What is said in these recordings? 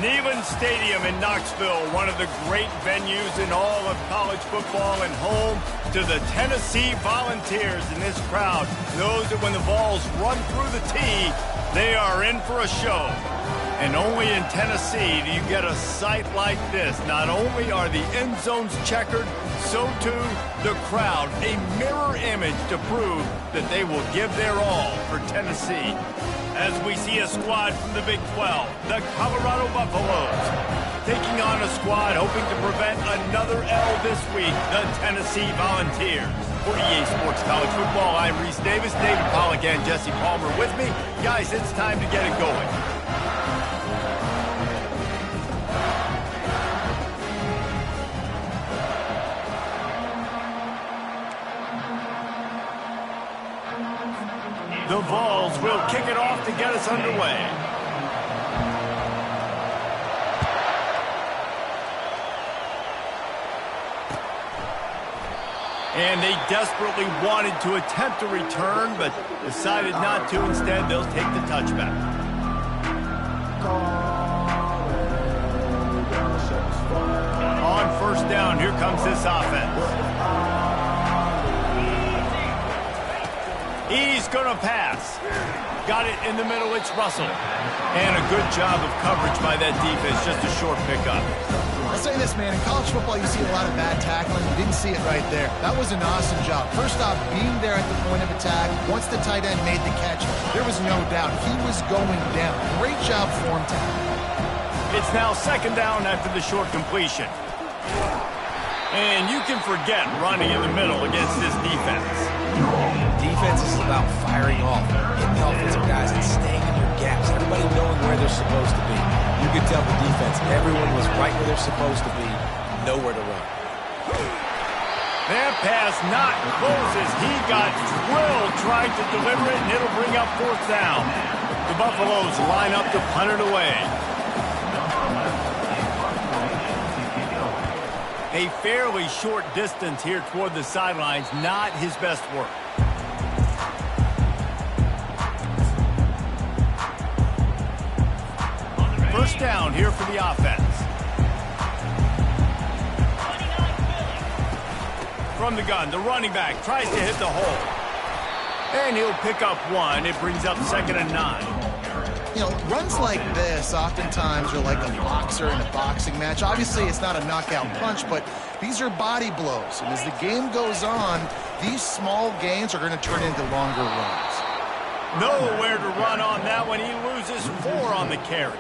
Neyland Stadium in Knoxville, one of the great venues in all of college football, and home to the Tennessee Volunteers. And this crowd knows that when the Vols run through the tee, they are in for a show. And only in Tennessee do you get a sight like this. Not only are the end zones checkered, so too the crowd, a mirror image to prove that they will give their all for Tennessee. As we see a squad from the Big 12, the Colorado Buffaloes, taking on a squad hoping to prevent another L this week, the Tennessee Volunteers. For EA Sports College Football, I'm Reese Davis, David Pollack, and Jesse Palmer with me. Guys, it's time to get it going. The Vols will kick it off to get us underway. And they desperately wanted to attempt a return, but decided not to. Instead, they'll take the touchback. On first down, here comes this offense. He's going to pass. Got it in the middle. It's Russell. And a good job of coverage by that defense. Just a short pickup. I'll say this, man. In college football, you see a lot of bad tackling. You didn't see it right there. That was an awesome job. First off, being there at the point of attack. Once the tight end made the catch, there was no doubt he was going down. Great job for him, tackling. It's now second down after the short completion. And you can forget running in the middle against this defense. Defense is about firing off, hitting the offensive guys, and staying in your gaps. Everybody knowing where they're supposed to be. You could tell the defense, everyone was right where they're supposed to be, nowhere to run. That pass not closes. He got drilled trying to deliver it, and it'll bring up fourth down. The Buffaloes line up to punt it away. A fairly short distance here toward the sidelines, not his best work. First down here for the offense. From the gun, the running back tries to hit the hole. And he'll pick up one. It brings up 2nd and 9. You know, runs like this oftentimes are like a boxer in a boxing match. Obviously, it's not a knockout punch, but these are body blows. And as the game goes on, these small gains are going to turn into longer runs. Nowhere to run on that one. He loses 4 on the carry.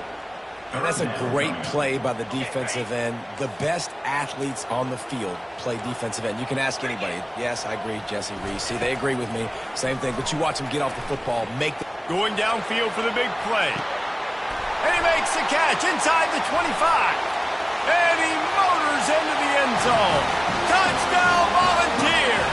And that's a great play by the defensive end. The best athletes on the field play defensive end. You can ask anybody. Yes, I agree, Jesse Reese. See, they agree with me. Same thing. But you watch them get off the football, make the... Going downfield for the big play. And he makes the catch inside the 25. And he motors into the end zone. Touchdown, Volunteers!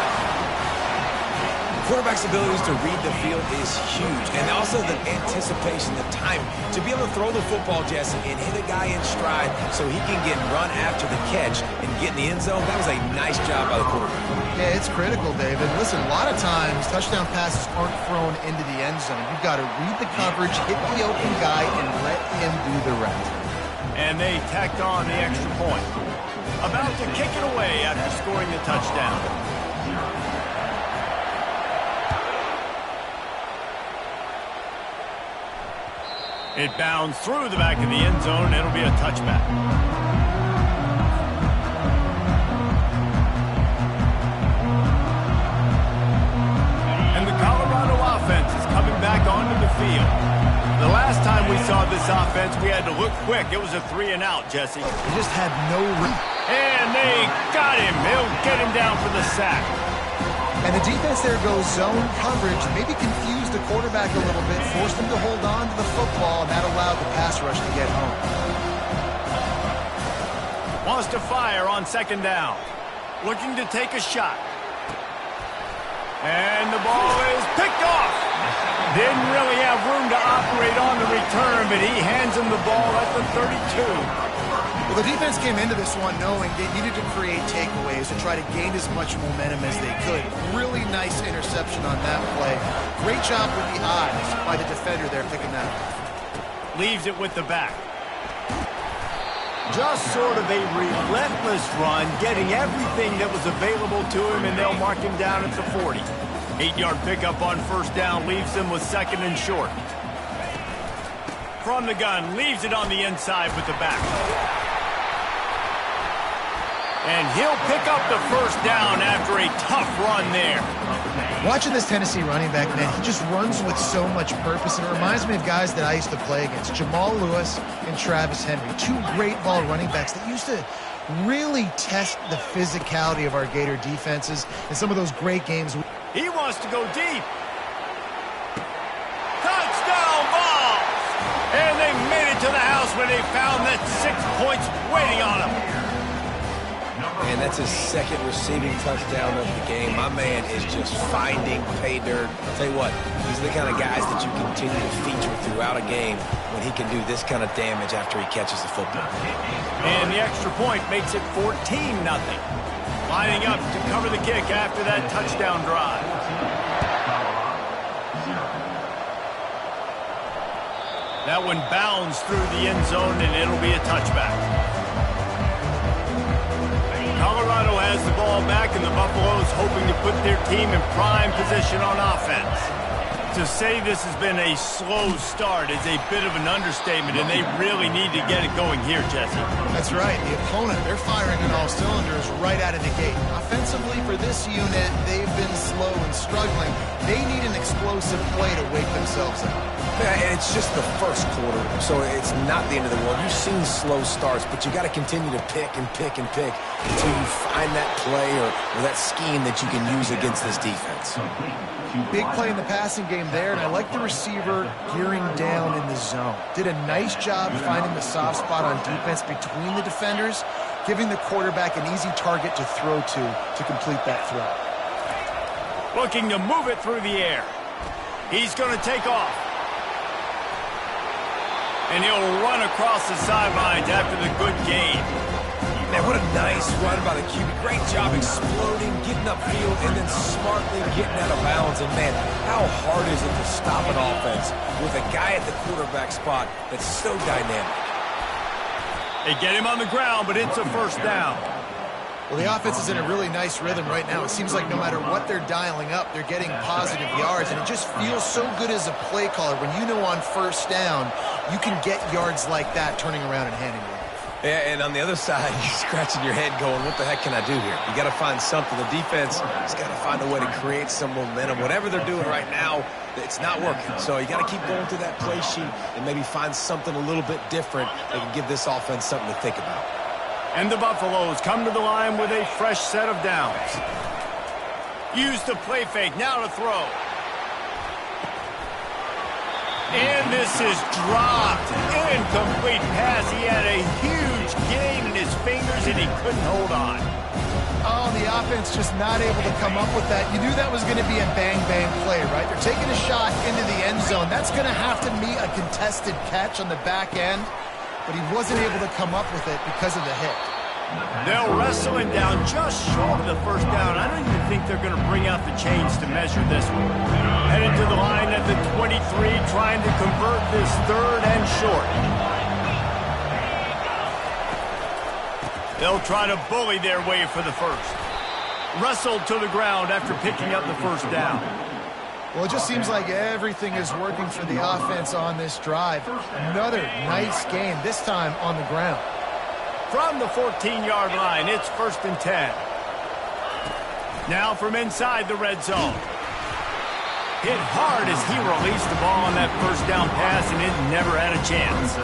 Quarterback's abilities to read the field is huge. And also the anticipation, the time. To be able to throw the football, Jesse, and hit a guy in stride so he can get run after the catch and get in the end zone, that was a nice job by the quarterback. Yeah, it's critical, David. Listen, a lot of times touchdown passes aren't thrown into the end zone. You've got to read the coverage, hit the open guy, and let him do the rest. And they tacked on the extra point. About to kick it away after scoring the touchdown. It bounds through the back of the end zone. It'll be a touchback. And the Colorado offense is coming back onto the field. The last time we saw this offense, we had to look quick. It was a 3-and-out, Jesse. They just had no room. And they got him. He'll get him down for the sack. And the defense there goes zone coverage, maybe confused the quarterback a little bit, forced him to hold on to the football, and that allowed the pass rush to get home. Wants to fire on 2nd down. Looking to take a shot. And the ball is picked off. Didn't really have room to operate on the return, but he hands him the ball at the 32. Well, the defense came into this one knowing they needed to create takeaways to try to gain as much momentum as they could. Really nice interception on that play. Great job with the eyes by the defender there picking that up. Leaves it with the back. Just sort of a relentless run, getting everything that was available to him, and they'll mark him down at the 40. 8-yard pickup on first down leaves him with 2nd and short. From the gun, leaves it on the inside with the back. And he'll pick up the first down after a tough run there. Watching this Tennessee running back, man, he just runs with so much purpose. And it reminds me of guys that I used to play against, Jamal Lewis and Travis Henry. 2 great ball running backs that used to really test the physicality of our Gator defenses in some of those great games. He wants to go deep. Touchdown ball! And they made it to the house when they found that 6 points waiting on them. And that's his 2nd receiving touchdown of the game. My man is just finding pay dirt. I'll tell you what, these are the kind of guys that you continue to feature throughout a game when he can do this kind of damage after he catches the football. And the extra point makes it 14-0. Lining up to cover the kick after that touchdown drive. That one bounds through the end zone, and it'll be a touchback. Colorado has the ball back, and the Buffaloes hoping to put their team in prime position on offense. To say this has been a slow start is a bit of an understatement, and they really need to get it going here, Jesse. That's right. The opponent, they're firing on all cylinders right out of the gate. Offensively, for this unit, they've been slow and struggling. They need an explosive play to wake themselves up. Yeah, and it's just the first quarter, so it's not the end of the world. You've seen slow starts, but you got to continue to pick and pick and pick until you find that play or that scheme that you can use against this defense. Big play in the passing game there, and I like the receiver gearing down in the zone. Did a nice job finding the soft spot on defense between the defenders, giving the quarterback an easy target to throw to complete that throw. Looking to move it through the air. He's going to take off. And he'll run across the sidelines after the good gain. Man, what a nice run by the QB. Great job exploding, getting upfield, and then smartly getting out of bounds. And, man, how hard is it to stop an offense with a guy at the quarterback spot that's so dynamic? They get him on the ground, but it's a first down. Well, the offense is in a really nice rhythm right now. It seems like no matter what they're dialing up, they're getting positive yards, and it just feels so good as a play caller when you know on first down you can get yards like that turning around and handing it. Yeah, and on the other side, you're scratching your head going, what the heck can I do here? You got to find something. The defense has got to find a way to create some momentum. Whatever they're doing right now, it's not working. So you got to keep going through that play sheet and maybe find something a little bit different that can give this offense something to think about. And the Buffaloes come to the line with a fresh set of downs. Use the play fake, now to throw. And this is dropped. Incomplete pass. He had a huge gain in his fingers, and he couldn't hold on. Oh, the offense just not able to come up with that. You knew that was going to be a bang-bang play, right? They're taking a shot into the end zone. That's going to have to meet a contested catch on the back end, but he wasn't able to come up with it because of the hit. They'll wrestle him down just short of the first down. I don't even think they're going to bring out the chains to measure this one. Headed to the line at the 23, trying to convert this 3rd and short. They'll try to bully their way for the first. Wrestled to the ground after picking up the first down. Well, it just seems like everything is working for the offense on this drive. Another nice game, this time on the ground. From the 14-yard line, it's 1st and 10. Now from inside the red zone. Hit hard as he released the ball on that first down pass, and it never had a chance.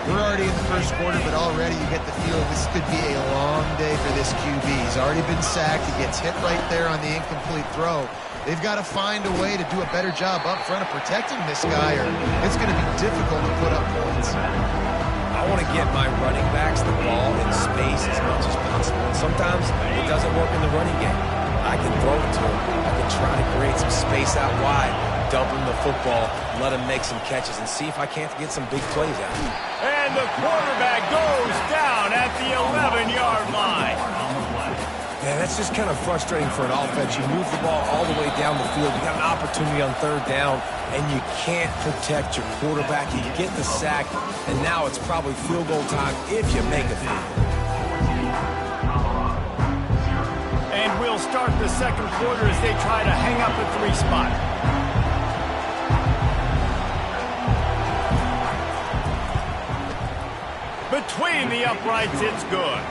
We're already in the first quarter, but already you get the feeling this could be a long day for this QB. He's already been sacked. He gets hit right there on the incomplete throw. They've got to find a way to do a better job up front of protecting this guy, or it's going to be difficult to put up points. I want to get my running backs the ball in space as much as possible. And sometimes it doesn't work in the running game. I can throw it to him. I can try to create some space out wide, dump him the football, let him make some catches, and see if I can't get some big plays out of him. And the quarterback goes down at the 11-yard line. Yeah, that's just kind of frustrating for an offense. You move the ball all the way down the field. You got an opportunity on third down, and you can't protect your quarterback. You get the sack, and now it's probably field goal time if you make a field goal. And we'll start the second quarter as they try to hang up a 3 spot. Between the uprights, it's good.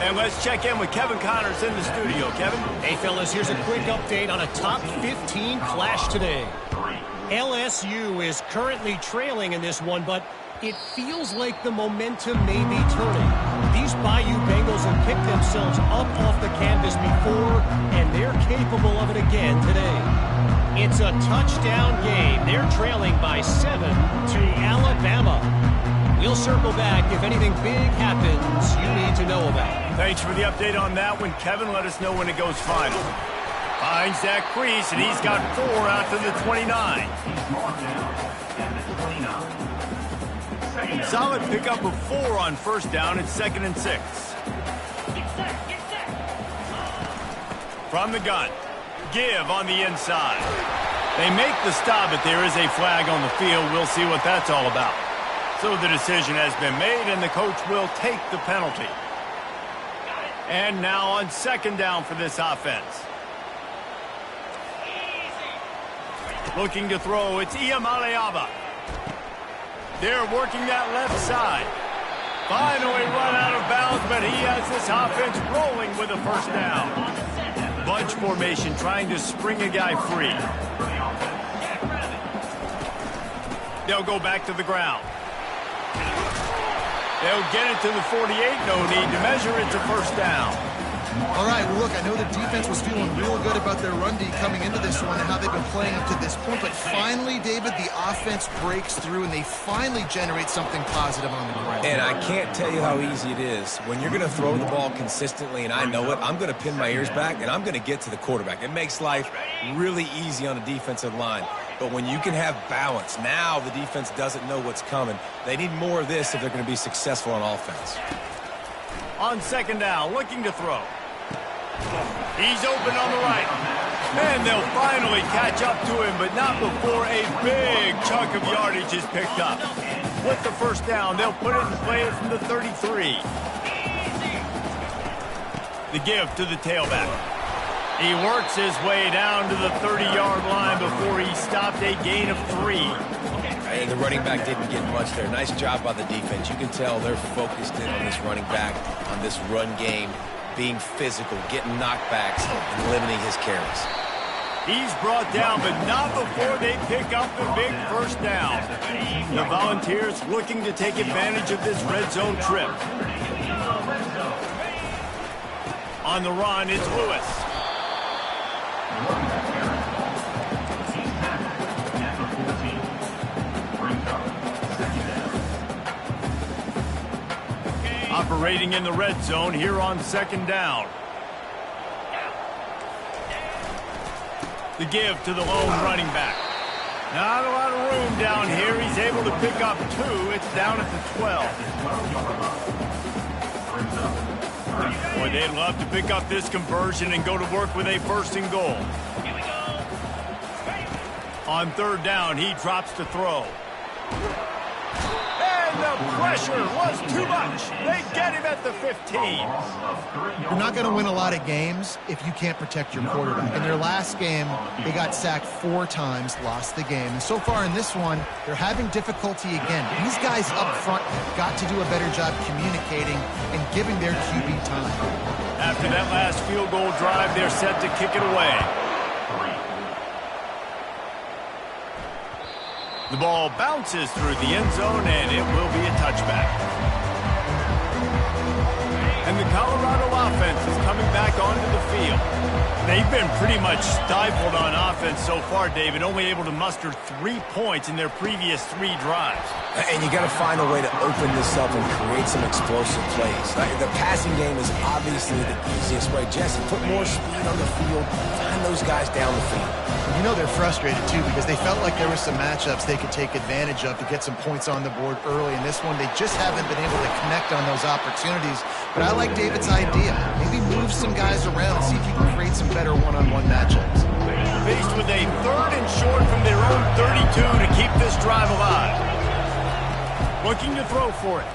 And let's check in with Kevin Connors in the studio. Kevin? Hey, fellas, here's a quick update on a top 15 clash today. LSU is currently trailing in this one, but it feels like the momentum may be turning. These Bayou Bengals have picked themselves up off the canvas before, and they're capable of it again today. It's a touchdown game. They're trailing by 7 to Alabama. We'll circle back if anything big happens you need to know about. Thanks for the update on that one, Kevin. Let us know when it goes final. Finds that crease, and he's got 4 out to the 29. Solid pickup of 4 on first down. It's 2nd and 6. From the gun. Give on the inside. They make the stop, but there is a flag on the field. We'll see what that's all about. So the decision has been made, and the coach will take the penalty. And now on 2nd down for this offense. Looking to throw, it's Iamaleava. They're working that left side. Finally run out of bounds, but he has this offense rolling with a first down. Bunch formation trying to spring a guy free. They'll go back to the ground. They'll get it to the 48. No need to measure. It's a first down. All right, well, look, I know the defense was feeling real good about their run D coming into this one and how they've been playing up to this point. But finally, David, the offense breaks through, and they finally generate something positive on the ground. And I can't tell you how easy it is. When you're going to throw the ball consistently, and I know it, I'm going to pin my ears back, and I'm going to get to the quarterback. It makes life really easy on a defensive line. But when you can have balance, now the defense doesn't know what's coming. They need more of this if they're going to be successful on offense. On 2nd down, looking to throw. He's open on the right. And they'll finally catch up to him, but not before a big chunk of yardage is picked up. With the first down, they'll put it in play from the 33. The give to the tailback. He works his way down to the 30-yard line before he stopped a gain of 3. And the running back didn't get much there. Nice job by the defense. You can tell they're focused in on this running back, on this run game, being physical, getting knockbacks, and limiting his carries. He's brought down, but not before they pick up the big first down. The Volunteers looking to take advantage of this red zone trip. On the run, it's Lewis. Operating in the red zone here on 2nd down. The give to the lone running back. Not a lot of room down here. He's able to pick up 2. It's down at the 12. Boy, they'd love to pick up this conversion and go to work with a 1st and goal. On 3rd down, he drops to throw. And the pressure was too much. They get him at the 15. You're not going to win a lot of games if you can't protect your quarterback. In their last game, they got sacked 4 times, lost the game. And so far in this one, they're having difficulty again. These guys up front have got to do a better job communicating and giving their QB time. After that last field goal drive, they're set to kick it away. The ball bounces through the end zone, and it will be a touchback. And the Colorado offense is coming back onto the field. They've been pretty much stifled on offense so far, David, only able to muster 3 points in their previous 3 drives. And you got to find a way to open this up and create some explosive plays. The passing game is obviously the easiest way. Jesse, put more speed on the field, find those guys down the field. You know they're frustrated, too, because they felt like there were some matchups they could take advantage of to get some points on the board early. In this one, they just haven't been able to connect on those opportunities. But I like David's idea. Maybe move some guys around and see if you can create some better one-on-one matchups. Faced with a 3rd and short from their own 32 to keep this drive alive. Looking to throw for it.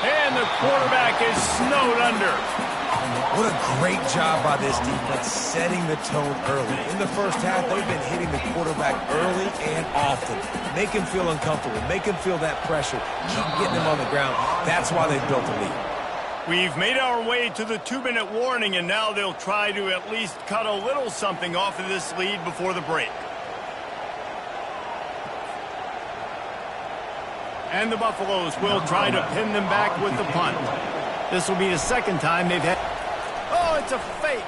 And the quarterback is snowed under. What a great job by this defense setting the tone early. In the first half, they've been hitting the quarterback early and often. Make him feel uncomfortable. Make him feel that pressure. Keep getting him on the ground. That's why they've built a lead. We've made our way to the 2-minute warning, and now they'll try to at least cut a little something off of this lead before the break. And the Buffaloes will try to pin them back with the punt. This will be the 2nd time they've had... Oh, it's a fake.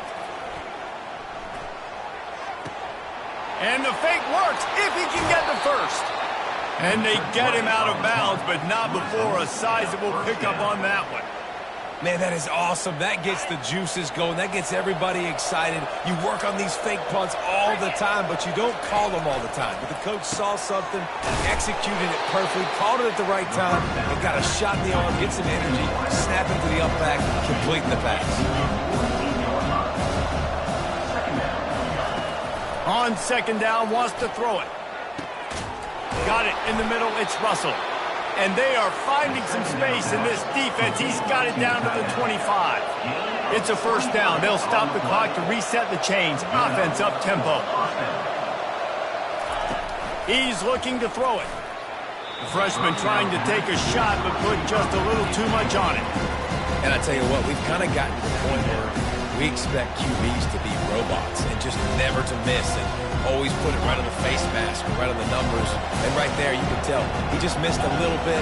And the fake works if he can get the first. And they get him out of bounds, but not before a sizable pickup on that one. Man, that is awesome. That gets the juices going. That gets everybody excited. You work on these fake punts all the time, but you don't call them all the time. But the coach saw something, executed it perfectly, called it at the right time, and got a shot in the arm, get some energy, snap into the up back, completing the pass. On 2nd down, wants to throw it. Got it in the middle. It's Russell. And they are finding some space in this defense. He's got it down to the 25. It's a 1st down. They'll stop the clock to reset the chains. Offense up tempo. He's looking to throw it. The freshman trying to take a shot, but put just a little too much on it. And I tell you what, we've kind of gotten to the point where we expect QBs to be robots and just never to miss and always put it right on the face mask or right on the numbers. And right there, you can tell he just missed a little bit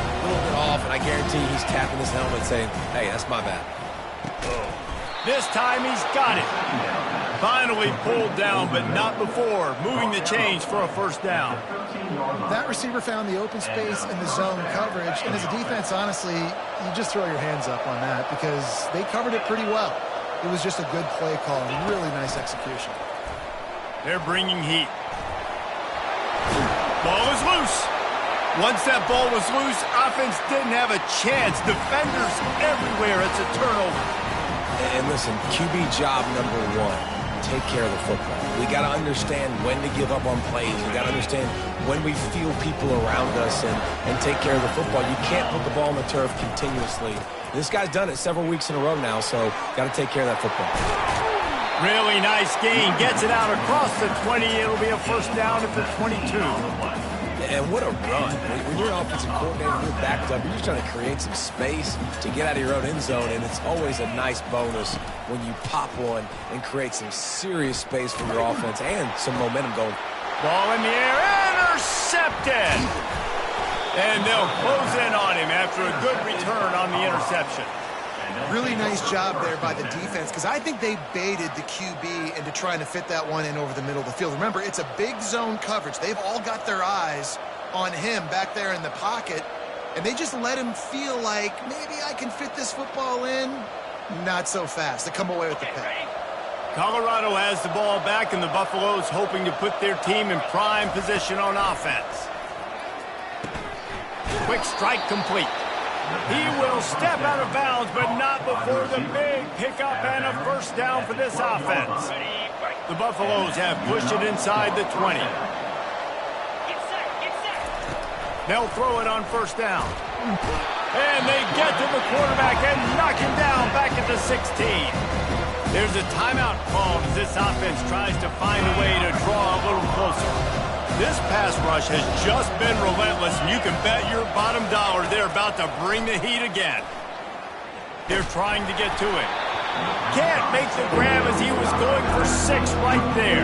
off, and I guarantee he's tapping his helmet saying, hey, that's my bad. This time he's got it. Finally pulled down, but not before moving the chains for a 1st down. That receiver found the open space in the zone coverage, and as a defense, honestly, you just throw your hands up on that because they covered it pretty well. It was just a good play call and really nice execution. They're bringing heat. Ball is loose. Once that ball was loose, offense didn't have a chance. Defenders everywhere. It's a turnover. And listen, QB job number 1, take care of the football. We got to understand when to give up on plays. We got to understand when we feel people around us and take care of the football. You can't put the ball on the turf continuously. This guy's done it several weeks in a row now, so got to take care of that football. Really nice gain. Gets it out across the 20. It'll be a 1st down at the 22. And what a run. When you're an offensive coordinator, you're backed up. You're just trying to create some space to get out of your own end zone, and it's always a nice bonus when you pop one and create some serious space for your offense and some momentum going. Ball in the air. Intercepted. And they'll close in on him after a good return on the interception. Really nice job there by the defense because I think they baited the QB into trying to fit that one in over the middle of the field. Remember, it's a big zone coverage. They've all got their eyes on him back there in the pocket, and they just let him feel like maybe I can fit this football in. Not so fast. They come away with the pick. Colorado has the ball back, and the Buffaloes hoping to put their team in prime position on offense. Quick strike complete. He will step out of bounds, but not before the big pickup and a 1st down for this offense. The Buffaloes have pushed it inside the 20. They'll throw it on 1st down. And they get to the quarterback and knock him down back at the 16. There's a timeout called as this offense tries to find a way to draw a little closer. This pass rush has just been relentless, and you can bet your bottom dollar they're about to bring the heat again. They're trying to get to it. Can't make the grab as he was going for 6 right there.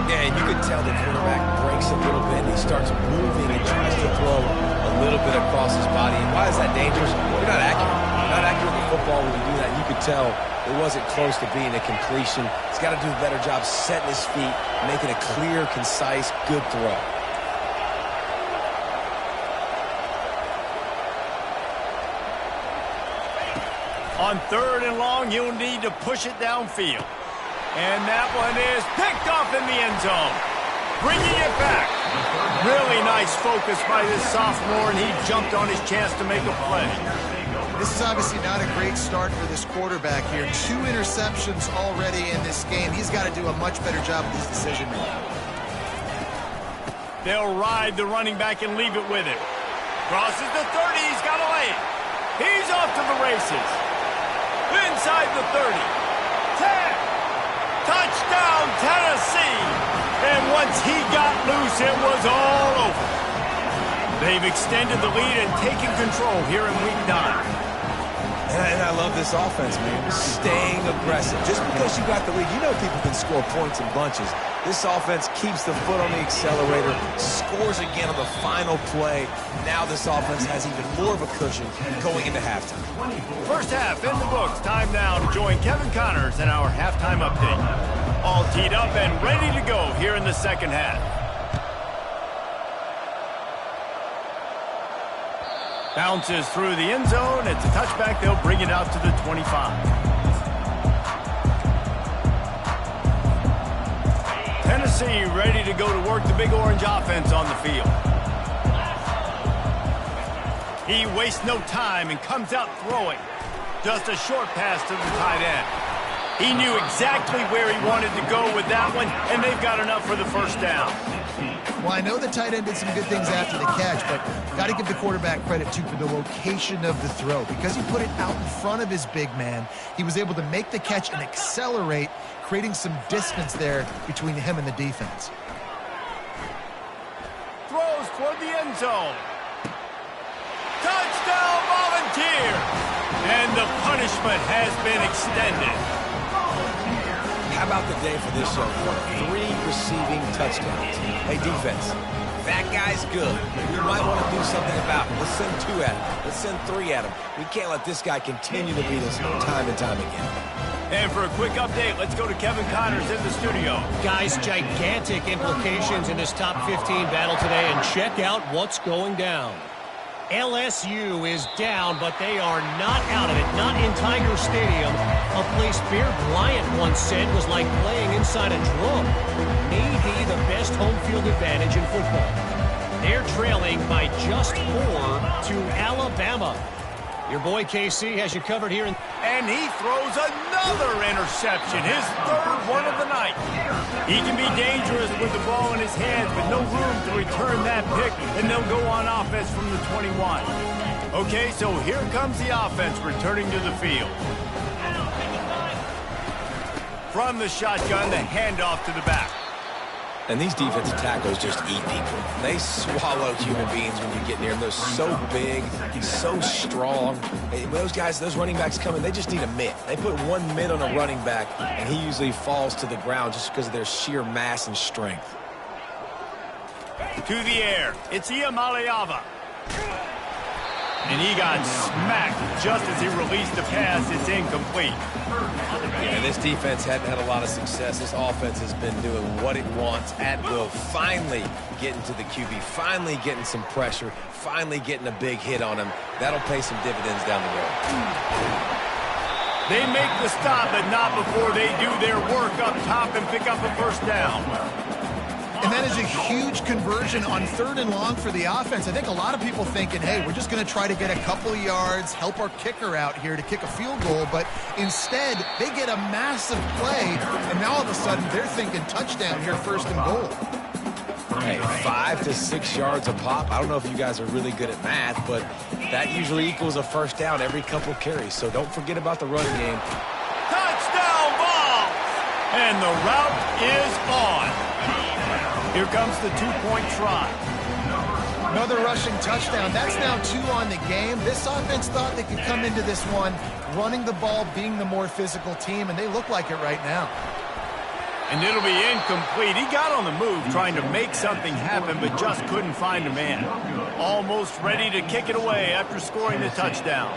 Yeah, and you can tell the quarterback breaks a little bit, and he starts moving and tries to throw a little bit across his body. And why is that dangerous? You're not accurate. Not accurate with the football when you do that. You could tell it wasn't close to being a completion. He's got to do a better job setting his feet, making a clear, concise, good throw. On 3rd and long, you'll need to push it downfield. And that one is picked off in the end zone. Bringing it back. Really nice focus by this sophomore, and he jumped on his chance to make a play. This is obviously not a great start for this quarterback here. 2 interceptions already in this game. He's got to do a much better job with his decision-making. They'll ride the running back and leave it with him. Crosses the 30. He's got a lane. He's off to the races. Inside the 30. 10. Touchdown, Tennessee. And once he got loose, it was all over. They've extended the lead and taken control here in week 9. And I love this offense, man. Staying aggressive. Just because you got the lead, you know people can score points in bunches. This offense keeps the foot on the accelerator, scores again on the final play. Now this offense has even more of a cushion going into halftime. First half in the books. Time now to join Kevin Connors in our halftime update. All teed up and ready to go here in the second half. Bounces through the end zone. It's a touchback. They'll bring it out to the 25. Tennessee ready to go to work the Big Orange offense on the field. He wastes no time and comes out throwing. Just a short pass to the tight end. He knew exactly where he wanted to go with that one, and they've got enough for the first down. Well, I know the tight end did some good things after the catch, but got to give the quarterback credit, too, for the location of the throw. Because he put it out in front of his big man, he was able to make the catch and accelerate, creating some distance there between him and the defense. Throws toward the end zone. Touchdown, Volunteer! And the punishment has been extended. How about the day for this young fella? 3 receiving touchdowns. Hey, defense, that guy's good. We might want to do something about him. Let's send 2 at him. Let's send 3 at him. We can't let this guy continue to beat us time and time again. And for a quick update, let's go to Kevin Connors in the studio. Guys, gigantic implications in this top 15 battle today, and check out what's going down. LSU is down, but they are not out of it, not in Tiger Stadium, a place Bear Bryant once said was like playing inside a drum. Maybe the best home field advantage in football. They're trailing by just 4 to Alabama. Your boy KC has you covered here. And he throws another interception, his 3rd one of the night. He can be dangerous with the ball in his hands, but no room to return that pick, and they'll go on offense from the 21. Okay, so here comes the offense returning to the field. From the shotgun, the handoff to the back. And these defensive tackles just eat people. They swallow human beings when you get near them. They're so big, so strong. When those guys, those running backs come in, they just need a mitt. They put 1 mitt on a running back, and he usually falls to the ground just because of their sheer mass and strength. To the air, it's Iamaleava. And he got smacked just as he released the pass. It's incomplete. And this defense hadn't had a lot of success. This offense has been doing what it wants at will. Finally getting to the QB. Finally getting some pressure. Finally getting a big hit on him. That'll pay some dividends down the road. They make the stop, but not before they do their work up top and pick up a first down. And that is a huge conversion on 3rd and long for the offense. I think a lot of people thinking, hey, we're just going to try to get a couple of yards, help our kicker out here to kick a field goal. But instead, they get a massive play, and now all of a sudden they're thinking touchdown here, 1st and goal. Hey, 5 to 6 yards a pop. I don't know if you guys are really good at math, but that usually equals a first down every couple carries. So don't forget about the running game. Touchdown ball! And the route is on. Here comes the 2-point try. Another rushing touchdown. That's now 2 on the game. This offense thought they could come into this one running the ball, being the more physical team, and they look like it right now. And it'll be incomplete. He got on the move trying to make something happen, but just couldn't find a man. Almost ready to kick it away after scoring the touchdown.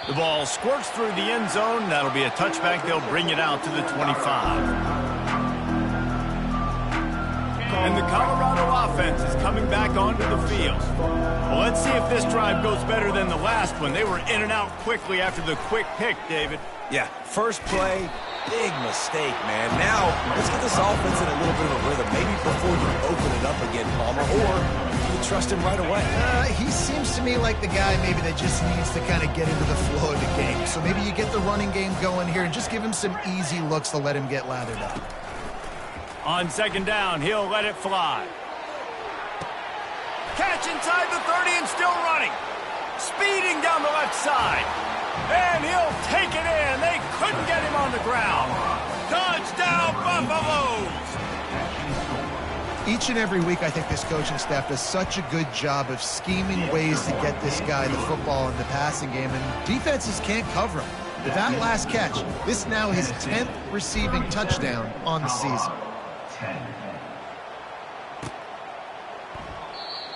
The ball squirts through the end zone. That'll be a touchback. They'll bring it out to the 25. And the Colorado offense is coming back onto the field. Well, let's see if this drive goes better than the last one. They were in and out quickly after the quick pick, David. Yeah, first play, big mistake, man. Now, let's get this offense in a little bit of a rhythm. Maybe before you open it up again, Palmer, or you trust him right away. He seems to me like the guy maybe that just needs to kind of get into the flow of the game. So maybe you get the running game going here and just give him some easy looks to let him get lathered up. On second down, he'll let it fly. Catch inside the 30 and still running. Speeding down the left side. And he'll take it in. They couldn't get him on the ground. Touchdown, Buffaloes! Each and every week, I think this coaching staff does such a good job of scheming ways to get this guy the football in the passing game, and defenses can't cover him. With that last catch, this now his 10th receiving touchdown on the season.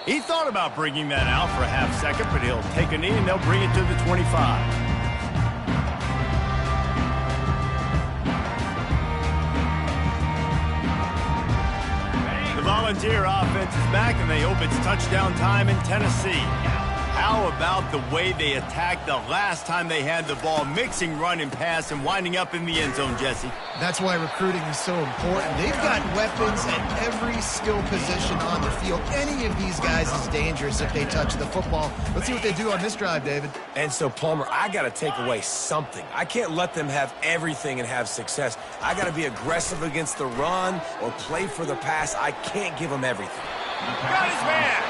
He thought about bringing that out for a half second, but he'll take a knee and they'll bring it to the 25. The Volunteer offense is back, and they hope it's touchdown time in Tennessee. How about the way they attacked the last time they had the ball, mixing run and pass and winding up in the end zone, Jesse? That's why recruiting is so important. They've got weapons at every skill position on the field. Any of these guys is dangerous if they touch the football. Let's see what they do on this drive, David. And so, Palmer, I got to take away something. I can't let them have everything and have success. I got to be aggressive against the run or play for the pass. I can't give them everything. Got his man.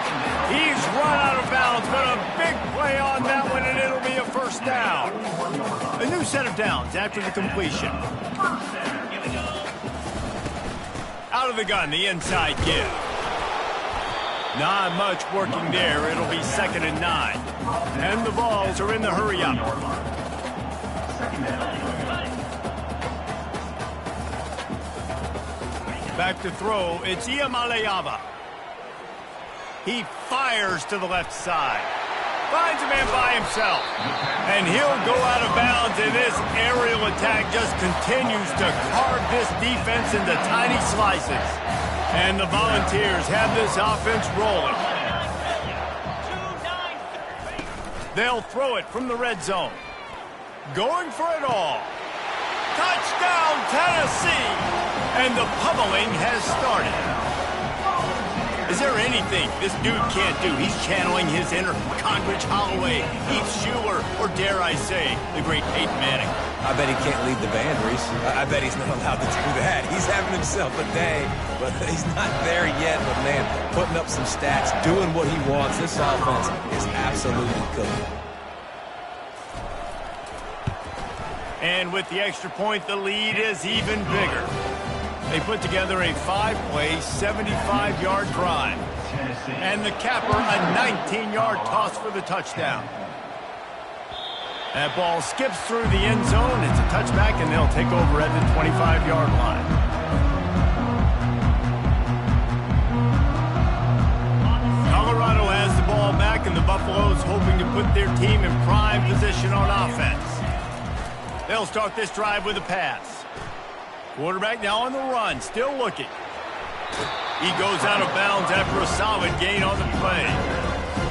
He's run out of bounds, but a big play on that one, and it'll be a first down. A new set of downs after the completion. Out of the gun, the inside give. Not much working there. It'll be 2nd and 9. And the Vols are in the hurry-up. Back to throw. It's Iamaleava. He fires to the left side. Finds a man by himself. And he'll go out of bounds, and this aerial attack just continues to carve this defense into tiny slices. And the Volunteers have this offense rolling. They'll throw it from the red zone. Going for it all. Touchdown, Tennessee! And the pummeling has started. Is there anything this dude can't do? He's channeling his inner Condridge Holloway, Heath Schuler, or dare I say, the great Peyton Manning. I bet he can't lead the band, Reese. I bet he's not allowed to do that. He's having himself a day, but he's not there yet. But, man, putting up some stats, doing what he wants. This offense is absolutely cooking. And with the extra point, the lead is even bigger. They put together a 5-play, 75-yard drive. And the capper, a 19-yard toss for the touchdown. That ball skips through the end zone. It's a touchback, and they'll take over at the 25-yard line. Colorado has the ball back, and the Buffaloes hoping to put their team in prime position on offense. They'll start this drive with a pass. Quarterback now on the run, still looking. He goes out of bounds after a solid gain on the play.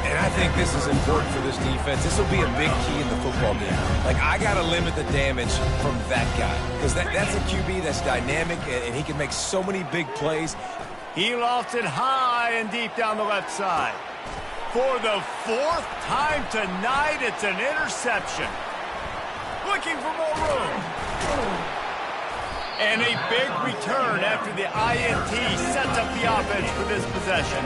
And I think this is important for this defense. This will be a big key in the football game. Like, I got to limit the damage from that guy. Because that's a QB that's dynamic, and he can make so many big plays. He lofts it high and deep down the left side. For the 4th time tonight, it's an interception. Looking for more room. And a big return after the INT sets up the offense for this possession.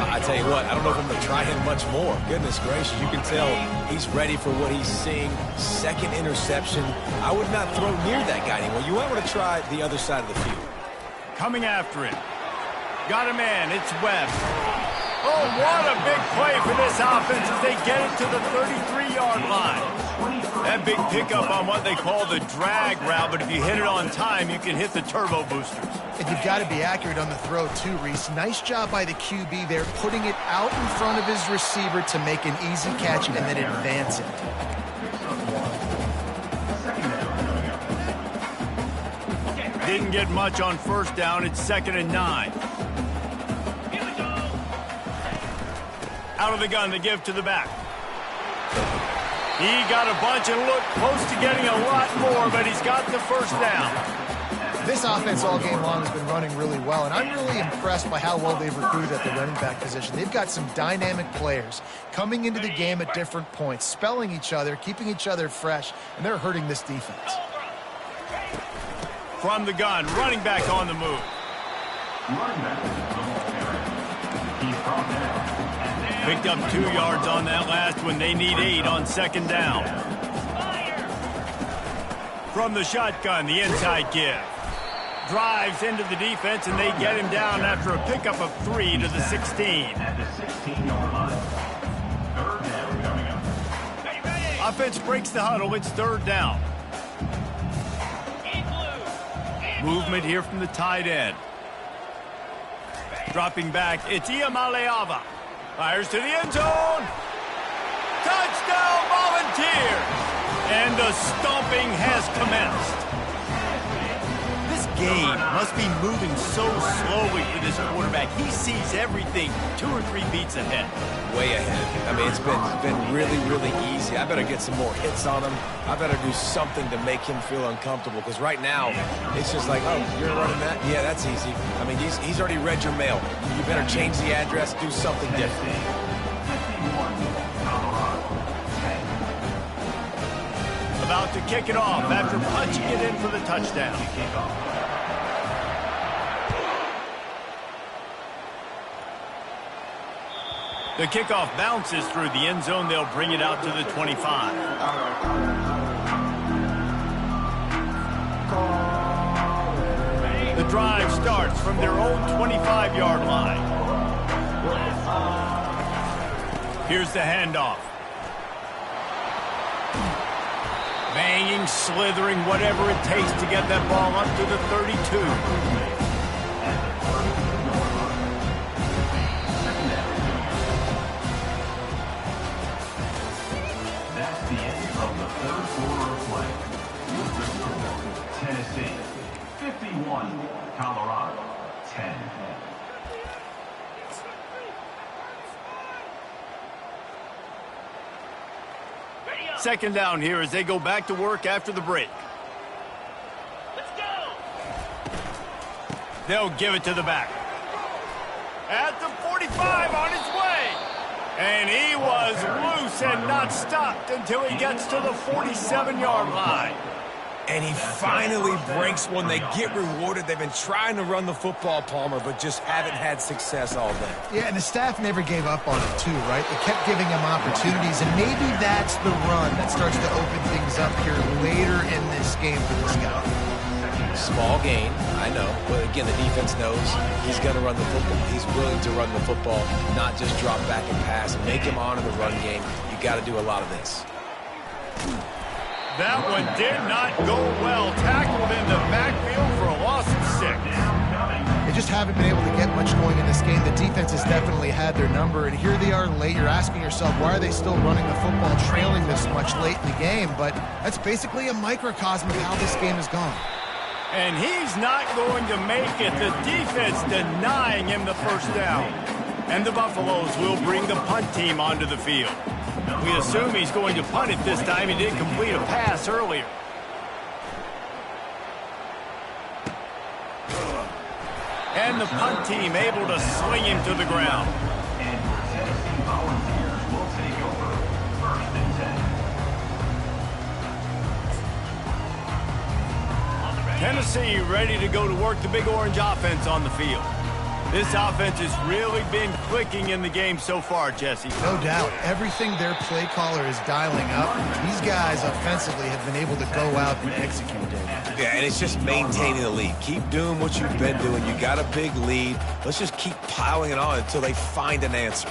I tell you what, I don't know if I'm going to try him much more. Goodness gracious, you can tell he's ready for what he's seeing. 2nd interception. I would not throw near that guy anymore. You might want to try the other side of the field. Coming after him. Got a man. It's Webb. Oh, what a big play for this offense as they get it to the 33-yard line. That big pickup on what they call the drag route, but if you hit it on time, you can hit the turbo boosters. And you've got to be accurate on the throw too, Reese. Nice job by the QB there, putting it out in front of his receiver to make an easy catch and then advance it. Didn't get much on first down. It's 2nd and 9. Out of the gun, the give to the back. He got a bunch and looked close to getting a lot more, but he's got the first down. This offense all game long has been running really well, and I'm really impressed by how well they've recruited at the running back position. They've got some dynamic players coming into the game at different points, spelling each other, keeping each other fresh, and they're hurting this defense. From the gun, running back on the move. Picked up 2 yards on that last one. They need 8 on 2nd down. From the shotgun, the inside give. Drives into the defense, and they get him down after a pickup of 3 to the 16. Offense breaks the huddle. It's 3rd down. Movement here from the tight end. Dropping back, it's Iamaleava. Fires to the end zone. Touchdown, Volunteers! And the stomping has commenced. This game must be moving so slowly for this quarterback. He sees everything 2 or 3 beats ahead. Way ahead. I mean, it's been really, really easy. I better get some more hits on him. I better do something to make him feel uncomfortable, because right now, it's just like, oh, you're running that? Yeah, that's easy. I mean, he's already read your mail. You better change the address, do something different. About to kick it off after punching it in for the touchdown. The kickoff bounces through the end zone. They'll bring it out to the 25. The drive starts from their own 25-yard line. Here's the handoff. Banging, slithering, whatever it takes to get that ball up to the 32. Tennessee, 51, Colorado, 10. Second down here as they go back to work after the break. Let's go! They'll give it to the back. At the 45 on his way. And he was loose and not stopped until he gets to the 47-yard line. And he finally breaks one. They get rewarded. They've been trying to run the football, Palmer, but just haven't had success all day. Yeah, and the staff never gave up on him, too, right? They kept giving him opportunities, and maybe that's the run that starts to open things up here later in this game for this guy. Small gain, I know. But, again, the defense knows he's going to run the football. He's willing to run the football, not just drop back and pass. Make him honor the run game. You got to do a lot of this. That one did not go well. Tackled in the backfield for a loss of 6. They just haven't been able to get much going in this game. The defense has definitely had their number, and here they are late. You're asking yourself, why are they still running the football, trailing this much late in the game? But that's basically a microcosm of how this game has gone. And he's not going to make it. The defense denying him the first down. And the Buffaloes will bring the punt team onto the field. We assume he's going to punt it this time. He did complete a pass earlier. And the punt team able to sling him to the ground. And your Tennessee Volunteers will take over 1st and 10. Tennessee ready to go to work the Big Orange offense on the field. This offense has really been clicking in the game so far, Jesse. No doubt. Everything their play caller is dialing up, these guys offensively have been able to go out and execute, David. Yeah, and it's just maintaining the lead. Keep doing what you've been doing. You got a big lead. Let's just keep piling it on until they find an answer.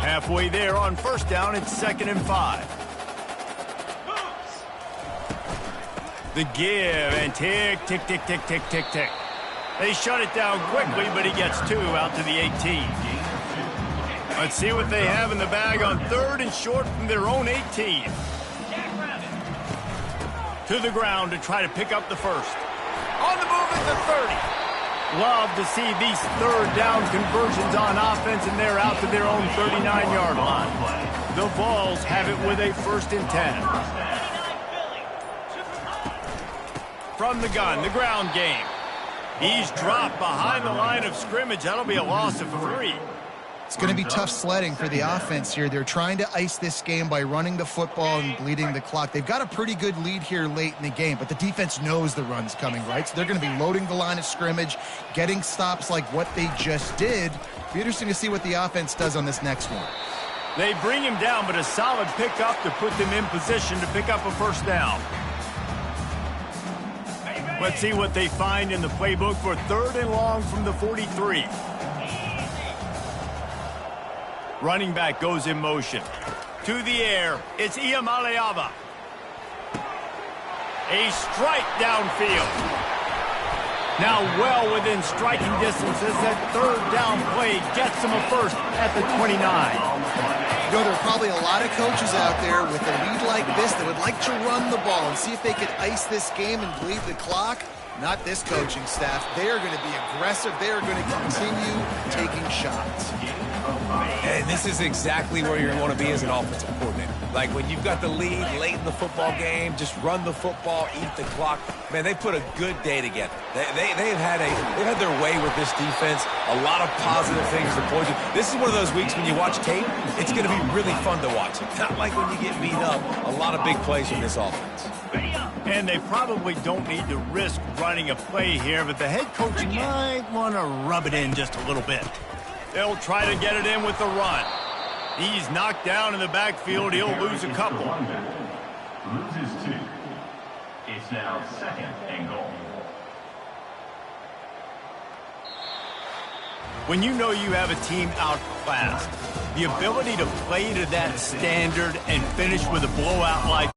Halfway there on first down, it's 2nd and 5. The give, and tick, tick, tick, tick, tick, tick, tick. They shut it down quickly, but he gets 2 out to the 18. Let's see what they have in the bag on 3rd and short from their own 18. To the ground to try to pick up the first. On the move at the 30. Love to see these 3rd down conversions on offense, and they're out to their own 39-yard line. The Vols have it with a 1st and 10. From the gun, the ground game. He's dropped behind the line of scrimmage. That'll be a loss of 3. It's going to be tough sledding for the offense here. They're trying to ice this game by running the football and bleeding the clock. They've got a pretty good lead here late in the game, but the defense knows the run's coming, right? So they're going to be loading the line of scrimmage, getting stops like what they just did. Be interesting to see what the offense does on this next one. They bring him down, but a solid pickup to put them in position to pick up a 1st down. Let's see what they find in the playbook for 3rd and long from the 43. Running back goes in motion. To the air, it's Iamaleava. A strike downfield. Now well within striking distance as that 3rd down play gets him a 1st at the 29. You know, there are probably a lot of coaches out there with a lead like this that would like to run the ball and see if they could ice this game and bleed the clock. Not this coaching staff. They are going to be aggressive. They are going to continue taking shots. And this is exactly where you want to be as an offensive coordinator. Like when you've got the lead late in the football game, just run the football, eat the clock. Man, they put a good day together. They've had their way with this defense. A lot of positive things to point to. This is one of those weeks when you watch tape, it's going to be really fun to watch. It's not like when you get beat up. A lot of big plays from this offense. And they probably don't need to risk running a play here, but the head coach might want to rub it in just a little bit. They'll try to get it in with the run. He's knocked down in the backfield. He'll lose a couple. Loses 2. It's now 2nd and goal. When you know you have a team outclassed, the ability to play to that standard and finish with a blowout like